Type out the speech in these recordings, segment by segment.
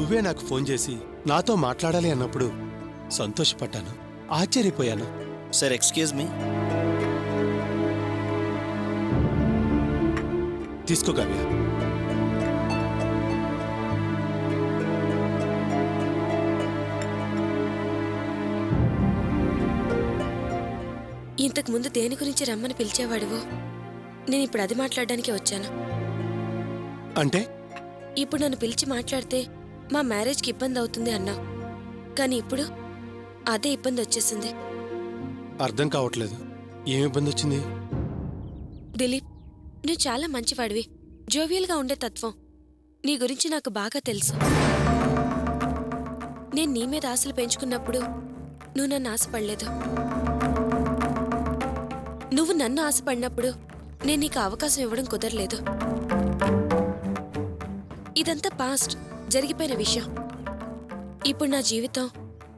నువ్వే నాకు ఫోన్ చేసి నాతో మాట్లాడాలి అన్నప్పుడు సంతోషపడ్డాను, ఆశ్చర్యపోయాను. Sir excuse me. తీసుకో కావ్య. ఇంతకు ముందు దేని గురించి రమ్మని పిలిచేవాడివో నేను ఇప్పుడు అది మాట్లాడడానికి వచ్చాను. అంటే ఇప్పుడు నన్ను పిలిచి మాట్లాడితే మా మ్యారేజ్కి ఇబ్బంది అవుతుంది అన్నావు, కానీ ఇప్పుడు అదే ఇబ్బంది వచ్చేసింది. అర్థం కావట్లేదు, ఏం ఇబ్బంది వచ్చింది? దిలీప్, నువ్వు చాలా మంచివాడివి, జోవియల్గా ఉండే తత్వం నీ గురించి నాకు బాగా తెలుసు. నేను నీ మీద ఆశలు పెంచుకున్నప్పుడు నువ్వు నన్ను ఆశపడలేదు. నువ్వు నన్ను ఆశపడినప్పుడు నేను నీకు అవకాశం ఇవ్వడం కుదరలేదు. ఇదంతా పాస్ట్, జరిగిపోయిన విషయం. ఇప్పుడు నా జీవితం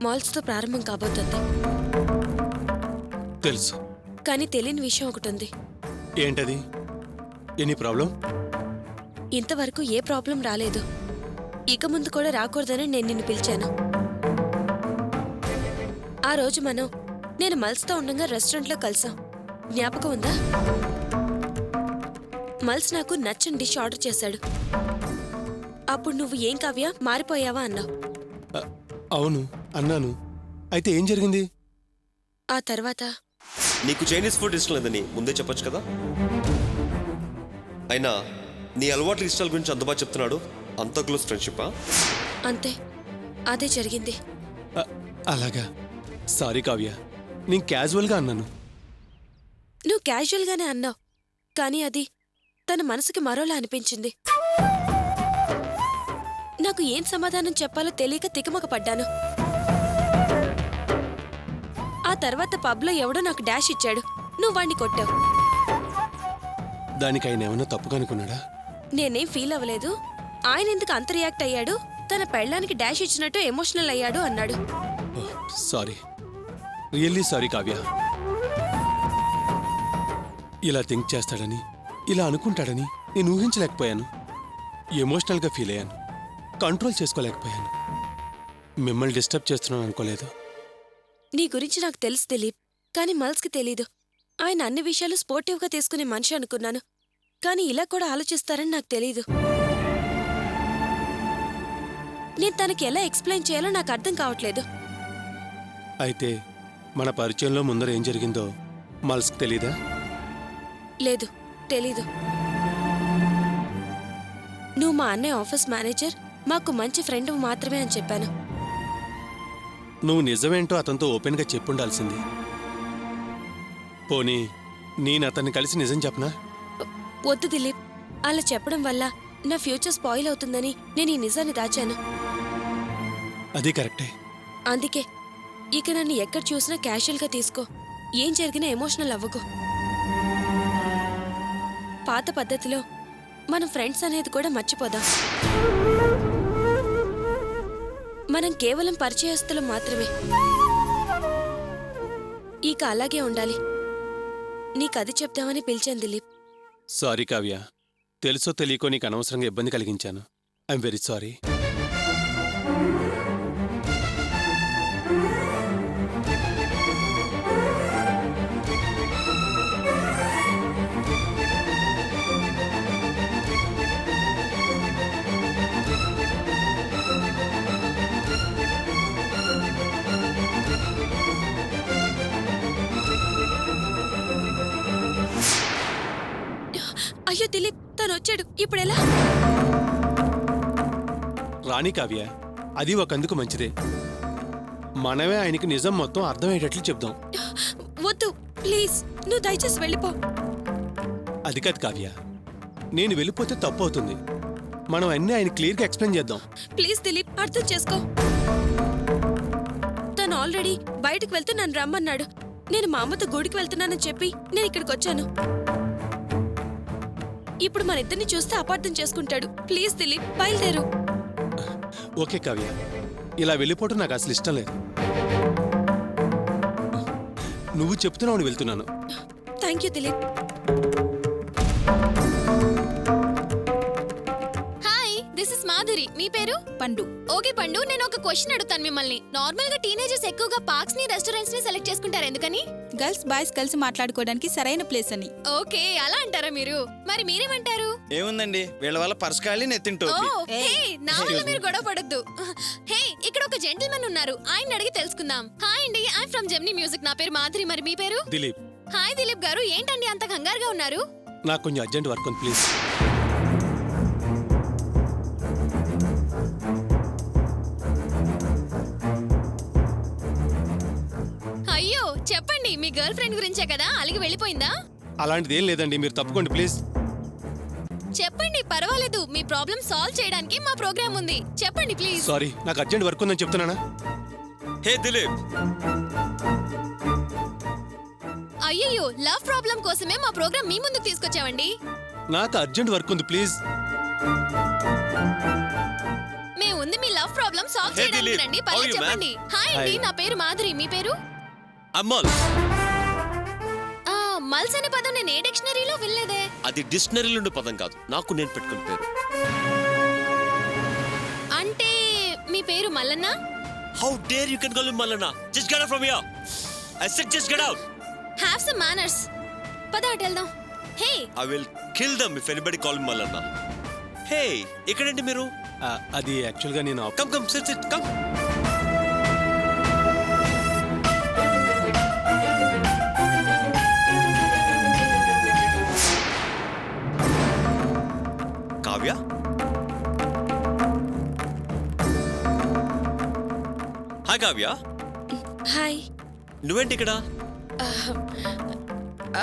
మాల్స్తో ప్రారంభం కాబోతుంది. తెలుసు, కానీ తెలియని విషయం ఒకటి ఉంది. ఏంటది? Any problem? ఇంతవరకు ఏ ప్రాబ్లం రాలేదు, ఇక ముందు కూడా రాకూడదని నేను నిన్ను పిలిచాను. ఆ రోజు నేను మల్స్తో ఉండగా రెస్టారెంట్లో కలిసాం, జ్ఞాపకం ఉందా? మల్స్ నాకు నచ్చని డిష్ ఆర్డర్ చేశాడు. అప్పుడు నువ్వు ఏం కావ్య మారిపోయావా అన్నావు. అవును అన్నాను. అయితే ఏం జరిగింది? ఆ తర్వాత నీకు చైనీస్ ఫుడ్ ఇష్టం లేదని ముందే చెప్పొచ్చు కదా. అయినా నీ అలవాట్ల ఇష్టాల గురించి అంత బాగా చెప్తున్నాడు. అంత క్లోజ్ ఫ్రెండ్షిప్పా? అంతే, అదే జరిగింది. అలాగా, సారీ కావ్య, నేను క్యాజువల్గా అన్నాను. నువ్వు క్యాజువల్గానే అన్నావు, కానీ అది తన మనసుకి మరోలా అనిపించింది. నాకు ఏం సమాధానం చెప్పాలో తెలియక తికమక పడ్డాను. ఆ తర్వాత పబ్లో ఎవడో నాకు డాష్ ఇచ్చాడు, నువ్వు వాణ్ణి కొట్టావు. దానికి ఆయన ఏమన్నా తప్పుగా అనుకున్నాడా? నేనేం ఫీల్ అవ్వలేదు. ఆయన ఎందుకు అంత రియాక్ట్ అయ్యాడు, తన పెళ్ళానికి డాష్ ఇచ్చినట్టు ఎమోషనల్ అయ్యాడు అన్నాడు. Sorry, really sorry Kavya. ఇలా థింక్ చేస్తాడని, ఇలా అనుకుంటాడని నేను ఊహించలేకపోయాను. ఎమోషనల్గా ఫీల్ అయ్యాను, కంట్రోల్ చేసుకోలేకపోయాను. మిమ్మల్ని డిస్టర్బ్ చేస్తున్నాను అనుకోలేదు. నీ గురించి నాకు తెలుసు దిలీప్, కానీ మల్స్కి తెలీదు. ఆయన అన్ని విషయాలు స్పోర్టివ్గా తీసుకునే మనిషి అనుకున్నాను, కానీ ఇలా కూడా ఆలోచిస్తారని నాకు తెలీదు. నేను తనకి ఎలా ఎక్స్ప్లెయిన్ చేయాలో నాకు అర్థం కావట్లేదు. అయితే మన పరిచయంలో ముందర ఏం జరిగిందో మల్స్కి తెలీదా? లేదు, తెలీదు. నువ్వు మా అన్నయ్య ఆఫీస్ మేనేజర్, మాకు మంచి ఫ్రెండ్ మాత్రమే అని చెప్పాను. నువ్వు నిజమేంటో అతనితో ఓపెన్గా చెప్పుండాల్సింది. పోనీ నేను అతన్ని కలిసి నిజం చెప్పనా? వద్దు దిలీప్, అలా చెప్పడం వల్ల నా ఫ్యూచర్ స్పాయిల్ అవుతుందని నేను ఈ నిజాన్ని దాచాను. అది కరెక్టే. అందుకే ఇక నన్ను ఎక్కడ చూసినా క్యాషువల్గా తీసుకో, ఏం జరిగినా ఎమోషనల్ అవ్వకు. పాత పద్ధతిలో మనం ఫ్రెండ్స్ అనేది కూడా మర్చిపోదాం. మనం కేవలం పరిచయస్తులు మాత్రమే. ఇక అలాగే ఉండాలి. నీకది చెప్దామని పిలిచాను దిలీప్. సారీ కావ్య, తెలుసో తెలియకో నీకు అనవసరంగా ఇబ్బంది కలిగించాను. I'm very sorry. అయ్యో దిలీప్, తను వచ్చాడు, ఇప్పుడెలా? రాణి కావ్య, అది ఒకందుకు మంచిదే. మనమే ఆయనకి నిజం మొత్తం అర్థమయ్యేటట్లు చెప్దాం. వద్దు ప్లీజ్, నువ్వు దయచేసి వెళ్ళిపో. అది కాదు కావ్య, నేను వెళ్ళిపోతే తప్పు అవుతుంది. మనం అన్నీ ఆయన క్లియర్గా ఎక్స్ప్లెయిన్ చేద్దాం. ప్లీజ్ దిలీప్, అర్థం చేసుకో. తను ఆల్రెడీ బయటకు వెళ్తూ నన్ను రమ్మన్నాడు. నేను మా అమ్మతో గుడికి వెళ్తున్నానని చెప్పి నేను ఇక్కడికి వచ్చాను. ఇప్పుడు మన ఇద్దరిని చూస్తే అపార్థం చేసుకుంటాడు. ప్లీజ్ దిలీప్, బయలుదేరు. ఓకే కావ్య, ఇలా వెళ్ళిపోవటం నాకు అసలు ఇష్టం లేదు. నువ్వు చెప్తున్నావు, వెళ్తున్నాను. Thank you Dileep. Hi this is Madhuri. మీ పేరు? పండు. ఓకే పండు, నేను ఒక క్వశ్చన్ అడుగుతాను మిమ్మల్ని. నార్మల్ గా టీనేజర్స్ ఎక్కువగా పార్క్స్ ని, రెస్టారెంట్స్ ని సెలెక్ట్ చేసుకుంటారు, ఎందుకని? గర్ల్స్ బాయ్స్ కలిసి మాట్లాడుకోవడానికి సరైన ప్లేస్ అని. ఓకే, అలా అంటారా మీరు? మరి మీరేమంటారు? ఏముందండి, వీళ్ళ వల్ల పర్సకాలి నెత్తిన ఓ, టోపీ. హే, నా వల్ల మీరు గొడవ పడొద్దు. హే, ఇక్కడ ఒక జెంటిల్మెన్ ఉన్నారు, ఆయన అడిగి తెలుసుకుందాం. హాయ్ అండి, ఐఎమ్ ఫ్రమ్ జెమినీ మ్యూజిక్. నా పేరు మాధురి. మరి మీ పేరు? దిలీప్, హాయ్ దిలీప్ గారు, ఏంటండి అంత కంగారుగా ఉన్నారు? నాకు కొంచెం అర్జెంట్ వర్క్ ఉంది ప్లీజ్. అయ్యో, చెప్పండి, మీ గర్ల్ ఫ్రెండ్ గురించే కదా, అలిగి వెళ్ళిపోయిందా? అలాంటిది ఏం లేదండి, మీరు తప్పుకోండి ప్లీజ్. చెప్పండి, పర్వాలేదు. మీ ప్రాబ్లం సాల్వ్ చేయడానికి మా ప్రోగ్రామ్ ఉంది. చెప్పండి ప్లీజ్. సారీ, నాకు అర్జెంట్ వర్క్ ఉందని చెప్తున్నానా? హే దిలీప్, అయ్యయ్యో, లవ్ ప్రాబ్లం కోసమే మా ప్రోగ్రామ్ మీ ముందుకు తీసుకొచ్చామండి. నాకు అర్జెంట్ వర్క్ ఉంది ప్లీజ్. మేము ఉంది మీ లవ్ ప్రాబ్లం సాల్వ్ Hey, చేయడానికి Dilip. రండి. How పర్లేదు are you, చెప్పండి. హాయ్ అండి, Hi. నా పేరు మాధురి. మీ పేరు? అమ్మల్. మల్స్ అనే పదం నేను ఏ డిక్షనరీలో వినలేదే. అది డిక్షనరీలో ఉండే పదం కాదు, నాకు నేను పెట్టుకున్న పేరు. అంటే మీ పేరు Mallanna? How dare you can call me Mallanna? Just get out from here. I said just get out. Have some manners. పద అటు వెళ్దాం. Hey, I will kill them if anybody call me Mallanna. Hey, ఎక్కడండి మీరు? అది యాక్చువల్గా నేను come come sit sit come. Kavya, hi Kavya. Hi. నువ్వేంటి ఇక్కడ?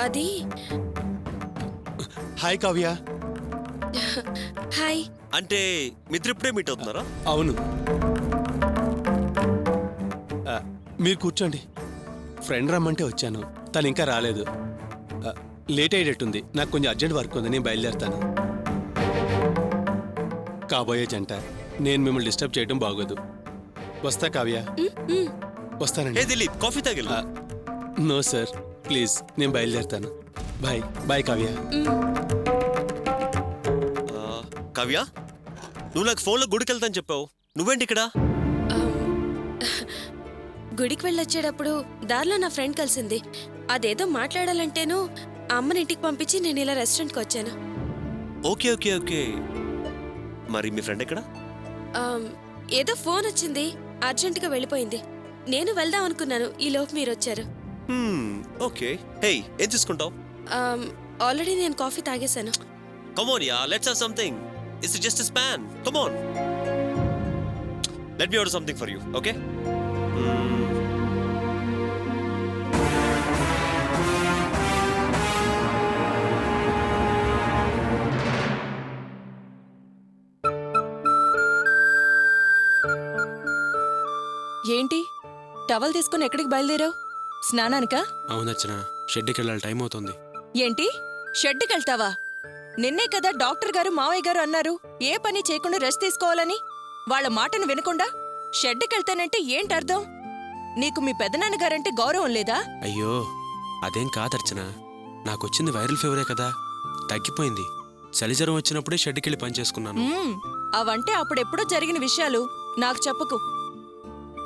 అది హాయ్ కావ్య. హాయ్. అంటే మిత్ర ఇప్పుడే మీట్ అవుతున్నారా? అవును. మీరు కూర్చోండి. ఫ్రెండ్ రమ్మంటే వచ్చాను, తను ఇంకా రాలేదు. లేట్ అయ్యేటట్టుంది. నాకు కొంచెం అర్జెంట్ వర్క్ ఉంది, నేను బయలుదేరుతాను. కాబోయే జంట, నేను మిమ్మల్ని డిస్టర్బ్ చేయడం బాగోదు. వస్తా కావ్య. హే వస్తానండి. దిలీప్, కాఫీ తాగిల్లా? నో సార్, ప్లీజ్, నేను బయలుదేరుతాను. Bye bye Kavya. కావ్య, నువ్వు నాకు ఫోన్లో గుడికి వెళ్తాను చెప్పావు, నువ్వేంటి ఇక్కడ? గుడికి వెళ్ళొచ్చేటప్పుడు దారిలో నా ఫ్రెండ్ కలిసింది. అదేదో మాట్లాడాలంటేను అమ్మని ఇంటికి పంపించి నేను ఇలా రెస్టారెంట్కి వచ్చాను. Okay okay okay. మరి మీ ఫ్రెండ్ ఎక్కడ? ఏదో ఫోన్ వచ్చింది, అర్జెంటుగా వెళ్ళిపోయింది. నేను వెళ్దాం అనుకున్నాను, ఈ లోపు మీరు వచ్చారు. ఓకే. హే, ఏం తీసుకుంటావు? ఆల్రెడీ నేను coffee తాగేశాను. Come on, yeah, let's have something. It's just a span. Come on. Let me order something for you, okay? ఏంటి టవల్ తీసుకుని ఎక్కడికి బయలుదేరావు? స్నానానికా? అవునచ్చనా, షెడ్కి వెళ్ళాలి, టైం అవుతుంది. ఏంటి షెడ్డుకెళ్తావా? నిన్నే కదా డాక్టర్ గారు మావయ్య గారు అన్నారు ఏ పని చేయకుండా రెస్ట్ తీసుకోవాలని. వాళ్ళ మాటను వినకుండా షెడ్డుకెళ్తానంటే ఏంటర్థం? నీకు మీ పెదనాన్నగారంటే గౌరవం లేదా? అయ్యో అదేం కాదర్చన, నాకొచ్చింది వైరల్ ఫీవరే కదా, తగ్గిపోయింది. చలిజ్వరం వచ్చినప్పుడే షెడ్డుకెళ్ళి పనిచేసుకున్నాను. అవంటే అప్పుడెప్పుడో జరిగిన విషయాలు నాకు చెప్పకు.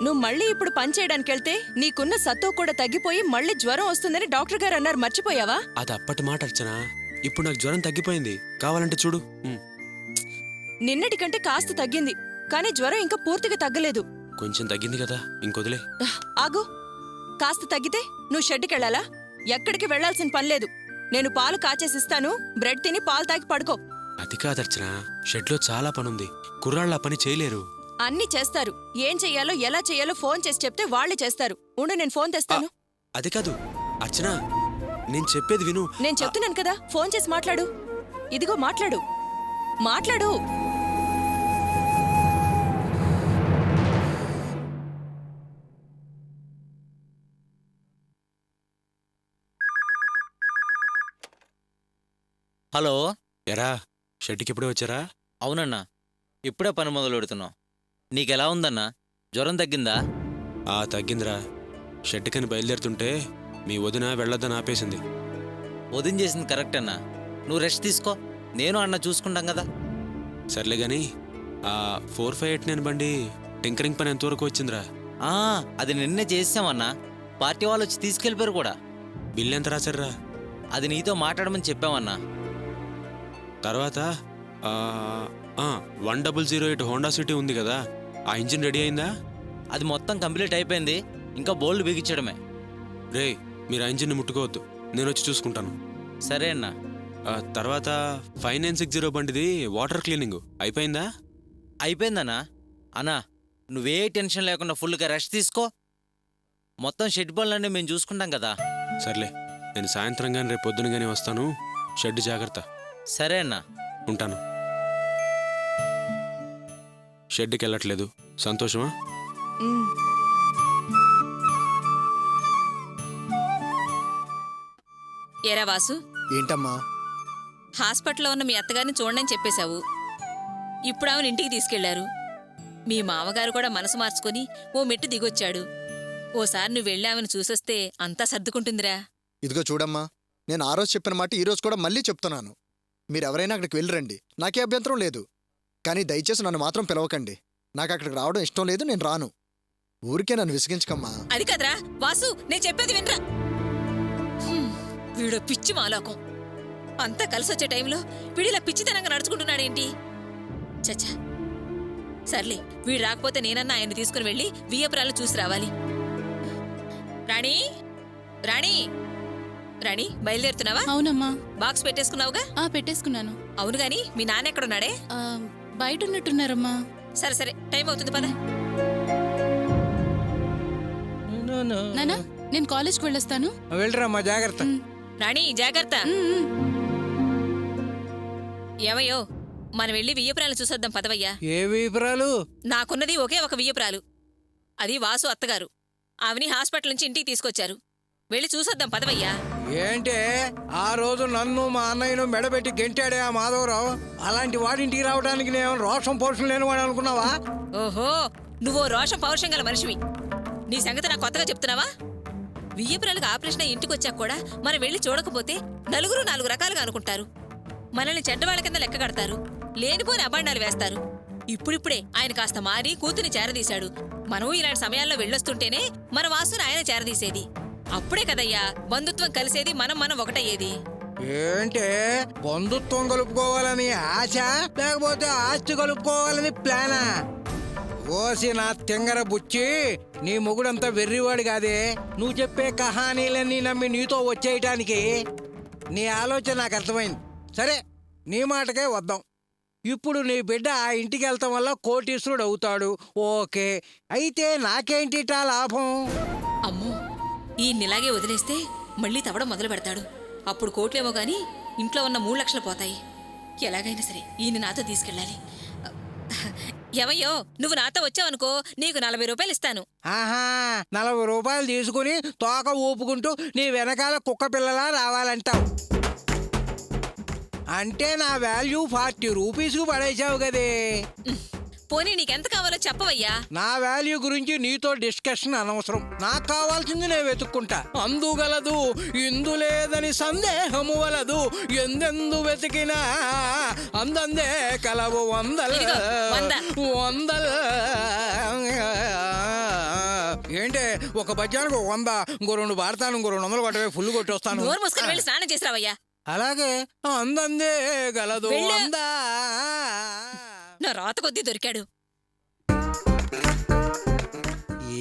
నువ్వు మళ్ళీ ఇప్పుడు పని చేయడానికి వెళ్తే నీకున్న సత్తువ కూడా తగ్గిపోయి మళ్ళీ జ్వరం వస్తుందని డాక్టర్ గారు అన్నారు, మర్చిపోయావా? అది అప్పటి మాట అర్చన, ఇప్పుడు నాకు జ్వరం తగ్గిపోయింది, కావాలంటే చూడు. నిన్నటికంటే కాస్త తగ్గింది, కానీ జ్వరం ఇంకా పూర్తిగా తగ్గలేదు. కొంచెం తగ్గింది కదా, ఇంకొదిలే. ఆగు, కాస్త తగ్గితే నువ్వు షెడ్డుకెళ్ళాలా? ఎక్కడికి వెళ్లాల్సిన పనిలేదు. నేను పాలు కాచేసిస్తాను, బ్రెడ్ తిని పాలు తాగి పడుకో. అది కాదర్చన, షెడ్లో చాలా పనుంది, కుర్రాళ్ళు ఆ పని చేయలేరు. అన్నీ చేస్తారు. ఏం చెయ్యాలో ఎలా చెయ్యాలో ఫోన్ చేసి చెప్తే వాళ్ళే చేస్తారు. ఉండు, నేను ఫోన్ తెస్తాను. అది కాదు అర్చన, నేను చెప్పేది విను. నేను చెప్తున్నాను కదా, ఫోన్ చేసి మాట్లాడు. ఇదిగో మాట్లాడు, మాట్లాడు. హలో. ఎరా, షెడ్కి ఎప్పుడే వచ్చారా? అవునన్నా, ఇప్పుడే పని మొదలు పెడుతున్నాం. నీకెలా ఉందన్నా? జ్వరం తగ్గిందా? తగ్గిందిరా. షెడ్కని బయలుదేరుతుంటే మీ వదిన వెళ్ళొద్దని ఆపేసింది. వదిన చేసింది కరెక్ట్ అన్నా. నువ్వు రెస్ట్ తీసుకో, నేను అన్న చూసుకుంటాం కదా. సర్లే గాని ఆ 458 బండి టింకరింగ్ పని ఎంతవరకు వచ్చిందిరా? ఆ, అది నిన్నే చేసామన్నా. పార్టీ వాళ్ళు వచ్చి తీసుకెళ్ళిపోయారు కూడా. బిల్ ఎంత రాశారా? అది నీతో మాట్లాడమని చెప్పామన్నా. తర్వాత 1008 హోండా సిటీ ఉంది కదా, ఆ ఇంజిన్ రెడీ అయిందా? అది మొత్తం కంప్లీట్ అయిపోయింది, ఇంకా బోల్డ్ బిగించడమే. రే, మీరు ఆ ఇంజిన్ని ముట్టుకోవద్దు, నేను వచ్చి చూసుకుంటాను. సరే అన్నా. తర్వాత 5960 బండిది వాటర్ క్లీనింగ్ అయిపోయిందా? అయిపోయిందన్నా. అన్నా, నువ్వే టెన్షన్ లేకుండా ఫుల్గా రెస్ట్ తీసుకో. మొత్తం షెడ్ పనులన్నీ మేము చూసుకుంటాం కదా. సర్లే, నేను సాయంత్రం కానీ రేపు పొద్దున కానీ వస్తాను. షెడ్ జాగ్రత్త. సరే అన్నా. ఉంటాను. షెడ్కి వెళ్ళట్లేదు, సంతోషమా? ఉమ్. ఏరా వాసు, ఏంటమ్మా? హాస్పిటల్లో ఉన్న మీ అత్తగారిని చూడని చెప్పేశావు. ఇప్పుడు ఆమెను ఇంటికి తీసుకెళ్లారు. మీ మామగారు కూడా మనసు మార్చుకొని ఓ మెట్టు దిగొచ్చాడు. ఓసారి నువ్వు వెళ్ళి ఆమెను చూసొస్తే అంతా సర్దుకుంటుందిరా. ఇదిగో చూడమ్మా, నేను ఆ రోజు చెప్పిన మాట ఈ రోజు కూడా మళ్ళీ చెప్తున్నాను. మీరెవరైనా అక్కడికి వెళ్ళరండి, నాకే అభ్యంతరం లేదు. కానీ దయచేసి నన్ను మాత్రం పిలవకండి. నాకు అక్కడికి రావడం ఇష్టం లేదు, నేను రాను. ఊరికే నన్ను విసిగించకమ్మా. అది కదరా వాసు, నేను చెప్పేది వినరా. వీడో పిచ్చి మాలోకం. అంతా కలిసొచ్చే టైంలో వీడిలా పిచ్చితనంగా నడుచుకుంటున్నాడేంటి? చచ్చా, సర్లే, వీడు రాకపోతే నేనన్నా ఆయన్ని తీసుకుని వెళ్ళి వియ్యపురాలు చూసి రావాలి. రాణి, రాణి, రాణి, బయలుదేరుతున్నావా? అవునమ్మా. బాక్స్ పెట్టేసుకున్నావుగా? పెట్టేసుకున్నాను. అవును గాని మీ నాన్న ఎక్కడున్నాడే? బయట ఉన్నట్టున్నారమ్మా. సరే సరే, టైం అవుతుంది పద. నానా, నేను కాలేజ్కి వెళ్ళొస్తాను. వెళ్ళరమ్మా, జాగ్రత్త. రాణి, జాగ్రత్త. ఏమయ్యో, మనం వెళ్ళి వియ్యపురాలు చూసొద్దాం పదవయ్యా. ఏ విపురాలు? నాకున్నది ఒకే ఒక వియ్యపురాలు, అది వాసు అత్తగారు. ఆవిని హాస్పిటల్ నుంచి ఇంటికి తీసుకొచ్చారు. వెళ్ళి చూసొద్దాం పదవయ్యా. ఏంటే ఆ రోజు నన్ను మా అన్నయ్యను మెడబెట్టి గెంటాడే ఆ మాధవరావు, అలాంటి వాడింటికి రావడానికి నేను రోషం పౌరుషం లేనివాడు అనుకున్నావా? ఓహో, నువ్వో రోషం పౌరుషం గల మనిషివి. నీ సంగతి నాకు కొత్తగా చెప్తున్నావా? వియ్యపురాలకు ఆపరేషన్ అయి ఇంటికి వచ్చాక కూడా మనం వెళ్ళి చూడకపోతే నలుగురు 4 రకాలుగా అనుకుంటారు. మనల్ని చెడ్డవాళ్ల కింద లెక్క కడతారు, లేనిపోని అబాండాలు వేస్తారు. ఇప్పుడిప్పుడే ఆయన కాస్త మారి కూతుని చేరదీశాడు. మనం ఇలాంటి సమయాల్లో వెళ్ళొస్తుంటేనే మన వాసుని ఆయన చేరదీసేది. అప్పుడే కదయ్యా బంధుత్వం కలిసేది, మనం ఒకటయ్యేది. ఏంటే బంధుత్వం కలుపుకోవాలని ఆశ, లేకపోతే ఆస్తి కలుపుకోవాలని ప్లానా? ఓసి నా తింగర బుచ్చి, నీ మొగుడంతా వెర్రివాడు కాదే. నువ్వు చెప్పే కహానీలన్నీ నమ్మి నీతో వచ్చేయటానికి. నీ ఆలోచన నాకు అర్థమైంది. సరే, నీ మాటకే వద్దాం. ఇప్పుడు నీ బిడ్డ ఆ ఇంటికి వెళ్తాం వల్ల కోటీశ్వరుడు అవుతాడు, ఓకే. అయితే నాకేంటిటా లాభం? అమ్మో, ఈయన్నిలాగే వదిలేస్తే మళ్ళీ తవ్వడం మొదలు పెడతాడు. అప్పుడు కోట్లేమో గాని ఇంట్లో ఉన్న 3 లక్షలు పోతాయి. ఎలాగైనా సరే ఈయన నాతో తీసుకెళ్ళాలి. ఏమయ్యో, నువ్వు నాతో వచ్చావనుకో నీకు 40 రూపాయలు ఇస్తాను. ఆహా, 40 రూపాయలు తీసుకుని తోక ఊపుకుంటూ నీ వెనకాల కుక్క పిల్లలా రావాలంటావు. అంటే నా వాల్యూ 40 రూపీస్కు పడేసావు కదే. పోనీ నీకెంత కావాలో చెప్పవయ్యా. నా వాల్యూ గురించి నీతో డిస్కషన్ అనవసరం. నాకు కావాల్సింది నేను వెతుక్కుంటా. అందుగలదు ఇందు లేదని సందేహము వలదు, ఎందెందు వెతికినా అందందే కలవు వందల ఇదిగో, 100. ఏంటే ఒక బజ్జానికి 100, ఇంకో 2 పాడతాను, ఇంకో 200 కొట్టవే, ఫుల్ కొట్టొస్తాను. నోరు మూసుకొని వెళ్ళి స్నానం చేసి రావయ్యా. అలాగే అందందే గలదు వెళ్ళు. వందా. నా రాత కొద్దీ దొరికాడు.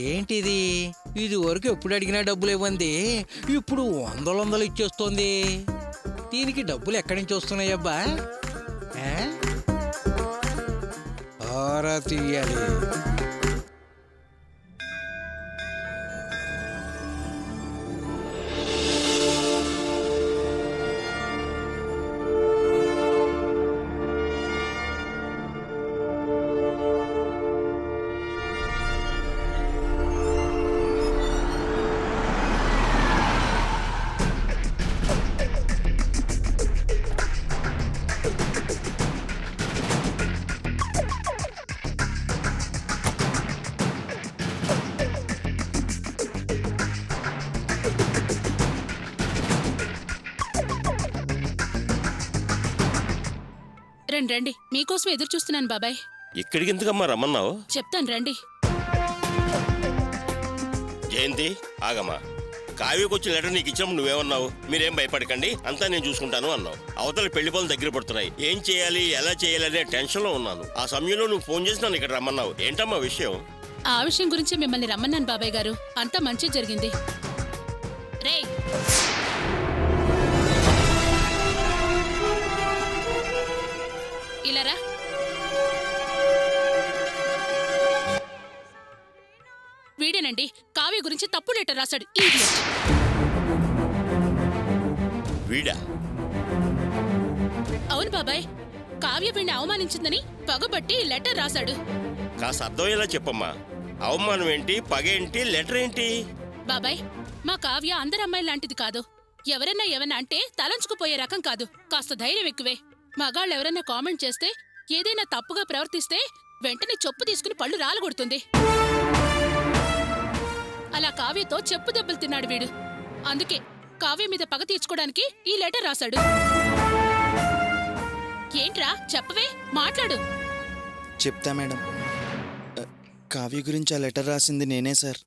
ఏంటిది? ఇది వరకు ఎప్పుడు అడిగినా డబ్బులు ఇవ్వండి, ఇప్పుడు 100 ఇచ్చేస్తోంది. దీనికి డబ్బులు ఎక్కడి నుంచి వస్తున్నాయబ్బా? తీయాలి. రండి, మీకోసం ఎదురు చూస్తున్నాను బాబాయ్. ఇక్కడికి ఎందుకమ్మా రమ్మన్నావు? చెప్తాను రండి. జయంతి ఆగమ్మా. కావ్యకు వచ్చిన లెటర్ నీకు ఇచ్చినప్పుడు నువ్వేమన్నావు? మీరేం భయపడకండి, అంతా నేను చూసుకుంటాను అన్నావు. అవతల పెళ్లి పనులు దగ్గర పడుతున్నాయి, ఏం చేయాలి ఎలా చేయాలి అనే టెన్షన్లో ఉన్నాను. ఆ సమయంలో నువ్వు ఫోన్ చేసి నన్ను ఇక్కడ రమ్మన్నావు. ఏంటమ్మా విషయం? ఆ విషయం గురించి మిమ్మల్ని రమ్మన్నాను బాబాయ్ గారు. అంతా మంచి జరిగింది. రేయ్, ఇలా రా. వీడేనండి కావ్య గురించి తప్పు లెటర్ రాశాడు. idiot. వీడా? అవును బాబాయ్, కావ్య వీడిని అవమానించిందని పగబట్టి లెటర్ రాశాడు. కాస్త అర్థమయ్యేలా చెప్పమ్మా. అవమానం ఏంటి, పగేంటి, లెటర్ ఏంటి? బాబాయ్, మా కావ్య అందరి అమ్మాయి లాంటిది కాదు. ఎవరన్నా ఏమన్నా అంటే తలంచుకుపోయే రకం కాదు. కాస్త ధైర్యం ఎక్కువే. మగాళ్ళు ఎవరన్నా కామెంట్ చేస్తే, ఏదైనా తప్పుగా ప్రవర్తిస్తే వెంటనే చెప్పు తీసుకుని పళ్ళు రాలగొడుతుంది. అలా కావ్యతో చెప్పు దెబ్బలు తిన్నాడు వీడు. అందుకే కావ్య మీద పగ తీర్చుకోవడానికి ఈ లెటర్ రాశాడు. ఏంట్రా చెప్పవే, మాట్లాడు. చెప్తా మేడం. కావ్య గురించి ఆ లెటర్ రాసింది నేనే సార్.